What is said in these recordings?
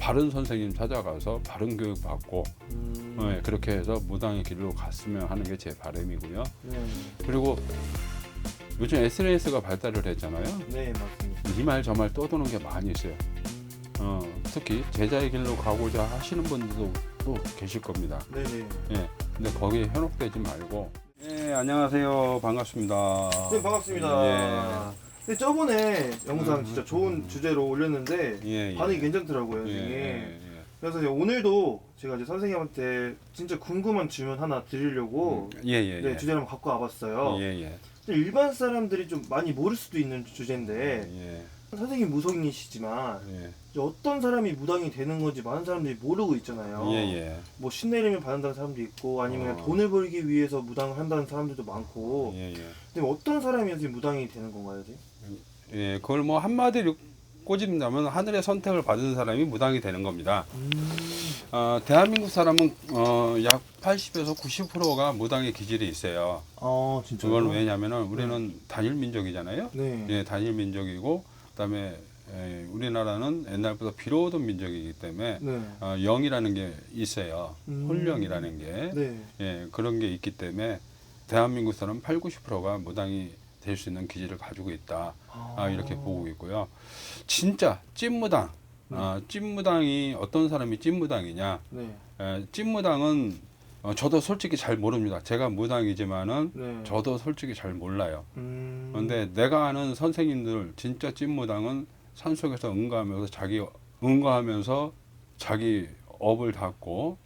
바른 선생님 찾아가서 바른 교육 받고 그렇게 해서 무당의 길로 갔으면 하는 게 제 바람이고요. 그리고 요즘 SNS가 발달을 했잖아요. 네, 맞습니다. 이 말 저 말 떠도는 게 많이 있어요. 특히 제자의 길로 가고자 하시는 분들도 또 계실 겁니다. 네네. 예, 근데 거기에 현혹되지 말고. 예, 안녕하세요. 반갑습니다. 네, 반갑습니다. 예. 근데 저번에 영상 진짜 좋은 주제로 올렸는데 예, 예. 반응이 괜찮더라고요, 예, 이게. 예, 그래서 이제 오늘도 제가 이제 선생님한테 진짜 궁금한 질문 하나 드리려고 예, 예, 네, 예. 주제를 한번 갖고 와봤어요. 예, 예. 일반 사람들이 좀 많이 모를 수도 있는 주제인데 예, 선생님 무속인이시지만 예. 이제 어떤 사람이 무당이 되는 건지 많은 사람들이 모르고 있잖아요. 예, 예. 뭐 신내림을 받는다는 사람도 있고 아니면 그냥 돈을 벌기 위해서 무당을 한다는 사람들도 많고. 예, 예. 근데 어떤 사람이 선생님 무당이 되는 건가요, 선생님? 예, 그걸 뭐 한마디로 꼬집자면 하늘의 선택을 받은 사람이 무당이 되는 겁니다. 대한민국 사람은 약 80에서 90%가 무당의 기질이 있어요. 아, 진짜요? 그건 왜냐면은 우리는 단일 민족이잖아요. 네. 예, 단일 민족이고 그다음에 우리나라는 옛날부터 비로오던 민족이기 때문에 네. 영이라는 게 있어요. 음. 혼령이라는 게 네. 예, 그런 게 있기 때문에 대한민국 사람 80~90%가 무당이 될 수 있는 기질을 가지고 있다. 이렇게 보고 있고요. 진짜 찐무당, 찐무당이 어떤 사람이 찐무당이냐? 네. 찐무당은 저도 솔직히 잘 모릅니다. 제가 무당이지만은 네. 저도 솔직히 잘 몰라요. 음. 그런데 내가 아는 선생님들 진짜 찐무당은 산속에서 응가하면서 자기 업을 닦고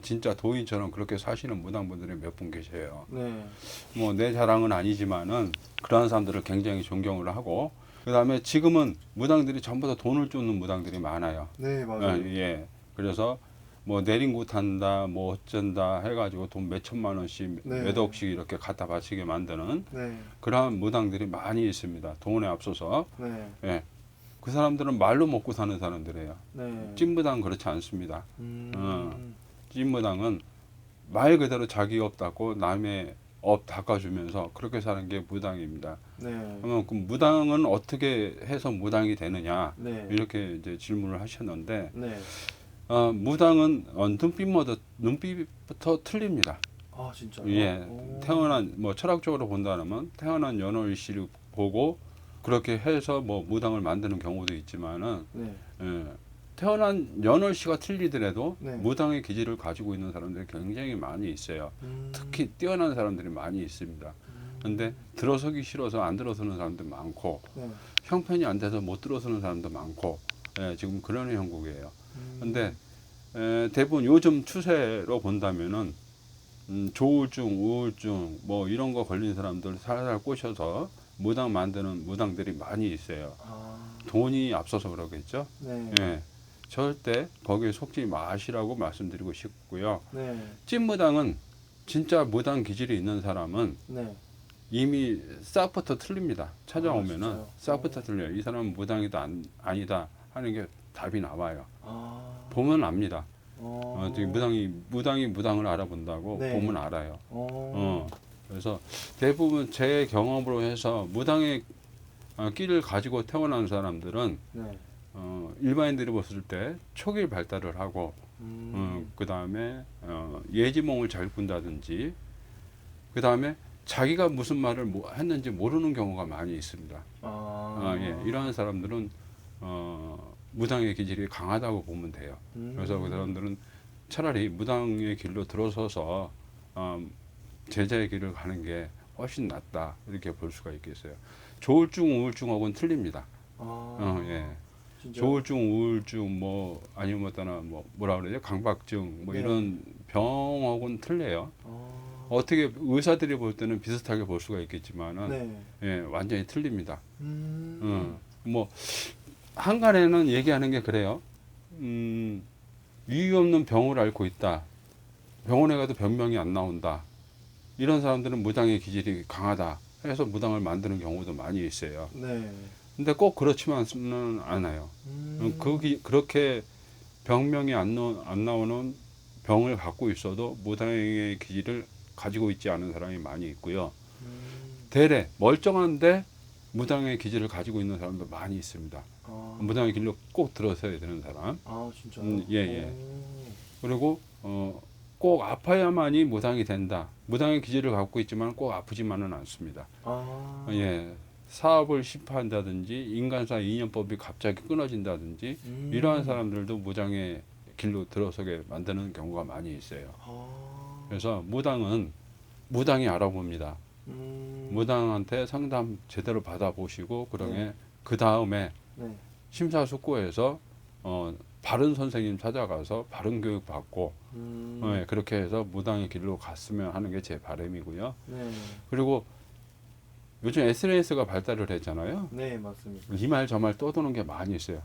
진짜 도인처럼 그렇게 사시는 무당분들이 몇 분 계셔요. 네. 뭐 내 자랑은 아니지만은 그러한 사람들을 굉장히 존경을 하고 그다음에 지금은 무당들이 전부 다 돈을 쫓는 무당들이 많아요. 네, 맞아요. 예. 그래서 뭐 내린구 탄다, 뭐 어쩐다 해가지고 돈 몇 천만 원씩, 네. 몇 억씩 이렇게 갖다 바치게 만드는 네. 그러한 무당들이 많이 있습니다. 돈에 앞서서. 네. 예. 그 사람들은 말로 먹고 사는 사람들이에요. 네. 찐무당 그렇지 않습니다. 찐무당은 말 그대로 자기 업 닦고 남의 업 닦아주면서 그렇게 사는 게 무당입니다. 네. 그러면 그 무당은 어떻게 해서 무당이 되느냐 네. 이렇게 이제 질문을 하셨는데 네. 무당은 눈빛부터 틀립니다. 아, 진짜요? 예, 오. 태어난 뭐 철학적으로 본다면 태어난 연월일시를 보고 그렇게 해서 뭐 무당을 만드는 경우도 있지만은 네. 예, 태어난 연월시가 틀리더라도 네. 무당의 기질을 가지고 있는 사람들이 굉장히 많이 있어요. 특히 뛰어난 사람들이 많이 있습니다. 근데 들어서기 싫어서 안 들어서는 사람도 많고 네. 형편이 안 돼서 못 들어서는 사람도 많고 지금 그런 형국이에요. 근데 대부분 요즘 추세로 본다면은 조울증, 우울증 뭐 이런 거 걸린 사람들 살살 꼬셔서 무당 만드는 무당들이 많이 있어요. 돈이 앞서서 그러겠죠. 네. 예, 절대 거기에 속지 마시라고 말씀드리고 싶고요. 네. 찐무당은 진짜 무당 기질이 있는 사람은 네. 이미 싹부터 틀립니다. 찾아오면은 진짜요? 싹부터 틀려요. 이 사람은 무당이다 아니다 하는 게 답이 나와요. 아. 보면 압니다. 어. 지금 무당이 무당을 알아본다고 네. 보면 알아요. 어. 그래서 대부분 제 경험으로 해서 무당의 끼를 가지고 태어난 사람들은 네. 일반인들이 봤을 때 초기 발달을 하고 그 다음에 예지몽을 잘 꾼다든지 그 다음에 자기가 무슨 말을 했는지 모르는 경우가 많이 있습니다. 예, 이러한 사람들은 무당의 기질이 강하다고 보면 돼요. 그래서 그 사람들은 차라리 무당의 길로 들어서서 제자의 길을 가는 게 훨씬 낫다 이렇게 볼 수가 있겠어요. 조울증, 우울증하고는 틀립니다. 예. 진짜요? 조울증, 우울증 뭐 아니면 어떠나 뭐라 그러죠? 강박증 뭐 네. 이런 병하고는 틀려요. 어떻게 의사들이 볼 때는 비슷하게 볼 수가 있겠지만은 네. 예, 완전히 틀립니다. 뭐 한간에는 얘기하는 게 그래요. 이유 없는 병을 앓고 있다. 병원에 가도 병명이 안 나온다. 이런 사람들은 무당의 기질이 강하다 해서 무당을 만드는 경우도 많이 있어요. 네. 근데 꼭 그렇지만은 않아요. 그렇게 병명이 안 나오는 병을 갖고 있어도 무당의 기질을 가지고 있지 않은 사람이 많이 있고요. 대래 멀쩡한데 무당의 기질을 가지고 있는 사람도 많이 있습니다. 무당의 길로 꼭 들어서야 되는 사람. 진짜요? 예. 그리고 꼭 아파야만이 무당이 된다. 무당의 기질을 갖고 있지만 꼭 아프지만은 않습니다. 예. 사업을 실패한다든지 인간사 인연법이 갑자기 끊어진다든지 이러한 사람들도 무당의 길로 들어서게 만드는 경우가 많이 있어요. 그래서 무당이 알아봅니다. 무당한테 상담 제대로 받아보시고 그러면 그 다음에 네. 심사숙고해서 바른 선생님 찾아가서 바른 교육 받고 네, 그렇게 해서 무당의 길로 갔으면 하는 게 제 바람이고요. 네. 그리고 요즘 SNS가 발달을 했잖아요. 네, 맞습니다. 이 말 저 말 떠도는 게 많이 있어요.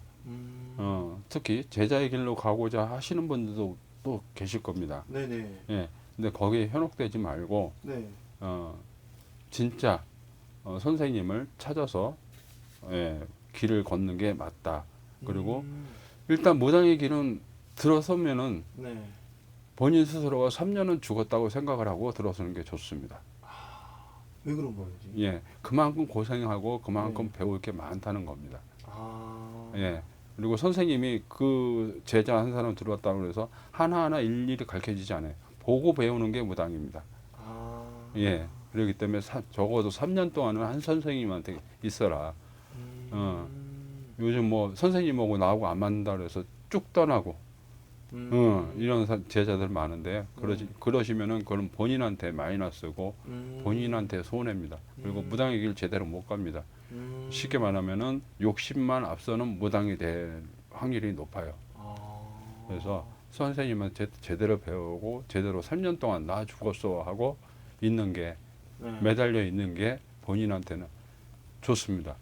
특히 제자의 길로 가고자 하시는 분들도 또 계실 겁니다. 네네. 예, 근데 거기에 현혹되지 말고 네. 진짜 선생님을 찾아서 길을 걷는 게 맞다. 그리고 일단 무당의 길은 들어서면은 네. 본인 스스로가 3년은 죽었다고 생각을 하고 들어서는 게 좋습니다. 왜 그런 거예요? 지금? 예, 그만큼 고생하고 그만큼 배울 게 많다는 겁니다. 예, 그리고 선생님이 그 제자 한 사람 들어왔다고 해서 하나하나 일일이 가르쳐지지 않아요. 보고 배우는 게 무당입니다. 예, 그렇기 때문에 적어도 3년 동안은 한 선생님한테 있어라. 요즘 뭐 선생님하고 나하고 안 맞는다 그래서 쭉 떠나고 이런 제자들 많은데 그러시면은 그건 본인한테 마이너스고 본인한테 손해입니다. 그리고 무당의 길 제대로 못 갑니다. 쉽게 말하면은 욕심만 앞서는 무당이 될 확률이 높아요. 그래서 선생님한테 제대로 배우고 제대로 3년 동안 나 죽었어 하고 있는 게 매달려 있는 게 본인한테는 좋습니다.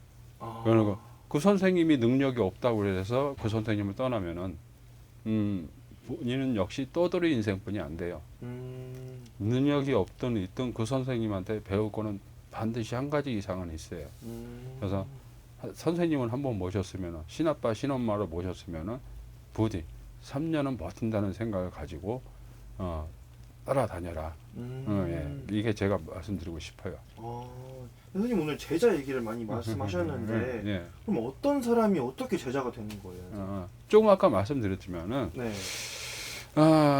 그리고 그 선생님이 능력이 없다고 해서 그 선생님을 떠나면은 본인은 역시 떠돌이 인생뿐이 안 돼요. 능력이 없든 있든 그 선생님한테 배울 거는 반드시 한 가지 이상은 있어요. 그래서 선생님을 한번 모셨으면 신아빠 신엄마를 모셨으면 부디 3년은 버틴다는 생각을 가지고 따라다녀라. 예. 이게 제가 말씀드리고 싶어요. 선생님 오늘 제자 얘기를 많이 말씀하셨는데 예. 그럼 어떤 사람이 어떻게 제자가 되는 거예요? 조금 아까 말씀드렸지만은 네.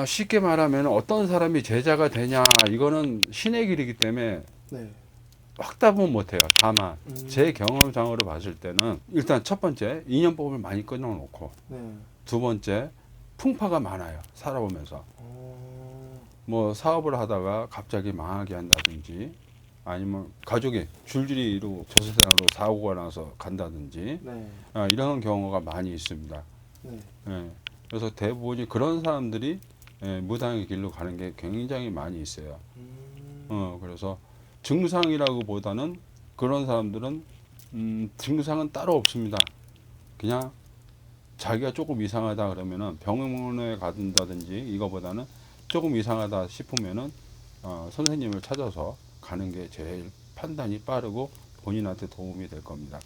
쉽게 말하면 어떤 사람이 제자가 되냐 이거는 신의 길이기 때문에 네. 확답은 못해요. 다만 제 경험상으로 봤을 때는 일단 첫 번째 인연법을 많이 끊어놓고 네. 두 번째 풍파가 많아요. 살아오면서 뭐 사업을 하다가 갑자기 망하게 한다든지 아니면 가족이 줄줄이로 저세상으로 사고가 나서 간다든지 네. 이런 경우가 많이 있습니다. 네. 예. 그래서 대부분이 그런 사람들이 무당의 길로 가는 게 굉장히 많이 있어요. 그래서 증상이라고 보다는 그런 사람들은 증상은 따로 없습니다. 그냥 자기가 조금 이상하다 그러면은 병원에 가든다든지 이거보다는 조금 이상하다 싶으면은 선생님을 찾아서 가는 게 제일 판단이 빠르고 본인한테 도움이 될 겁니다.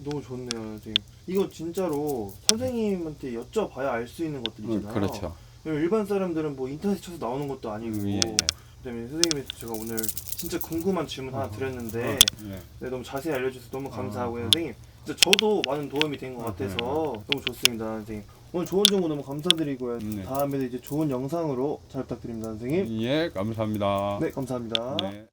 너무 좋네요, 선생님. 이거 진짜로 선생님한테 여쭤봐야 알 수 있는 것들이잖아요. 그렇죠. 일반 사람들은 뭐 인터넷 쳐서 나오는 것도 아니고. 예. 그다음에 선생님한테 제가 오늘 진짜 궁금한 질문 하나 드렸는데 예. 네, 너무 자세히 알려주셔서 너무 감사하고요, 선생님. 진짜 저도 많은 도움이 된 것 같아서 너무 좋습니다, 선생님. 오늘 좋은 정보 너무 감사드리고요. 네. 다음에도 이제 좋은 영상으로 잘 부탁드립니다, 선생님. 예, 감사합니다. 네, 감사합니다. 네.